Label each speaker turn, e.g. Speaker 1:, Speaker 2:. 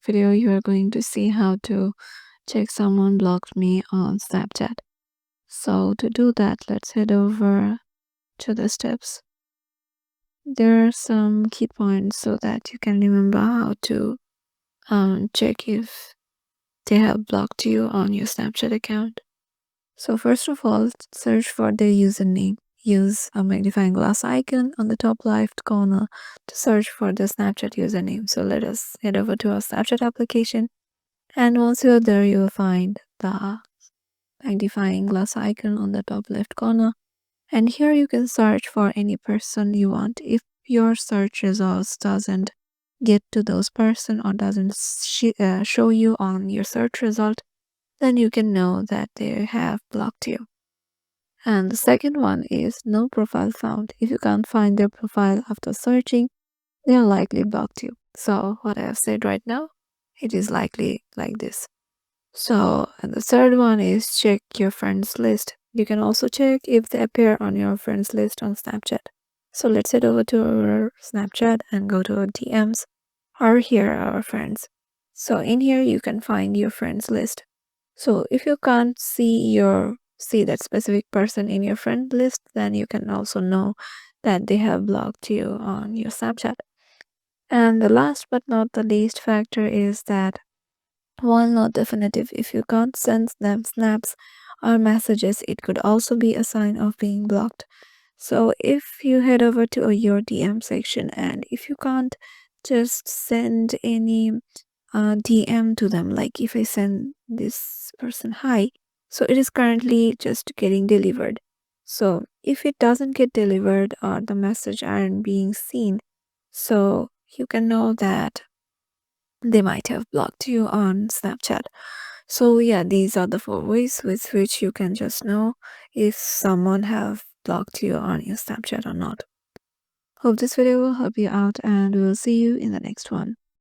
Speaker 1: video, you are going to see how to check someone blocked me on Snapchat. So to do that, let's head over to the steps. There are some key points so that you can remember how to check if they have blocked you on your Snapchat account. So first of all, search for their username. Use a magnifying glass icon on the top left corner to search for the Snapchat username. So let us head over to our Snapchat application. And once you're there, you'll find the magnifying glass icon on the top left corner. And here you can search for any person you want. If your search results doesn't get to those person or doesn't show you on your search result, then you can know that they have blocked you. And the second one is no profile found. If you can't find their profile after searching, they are likely blocked you. So what I have said right now, it is likely like this. So, and the third one is check your friends list. You can also check if they appear on your friends list on Snapchat. So let's head over to our Snapchat and go to our DMs, or here are our friends. So in here you can find your friends list. So if you can't see that specific person in your friend list, then you can also know that they have blocked you on your Snapchat. And the last but not the least factor is that while not definitive, if you can't send them snaps or messages, it could also be a sign of being blocked. So if you head over to your DM section and if you can't just send any DM to them, like if I send this person hi, so it is currently just getting delivered. So if it doesn't get delivered or the message aren't being seen, so you can know that they might have blocked you on Snapchat. So yeah, these are the 4 ways with which you can just know if someone have blocked you on your Snapchat or not. Hope this video will help you out and we'll see you in the next one.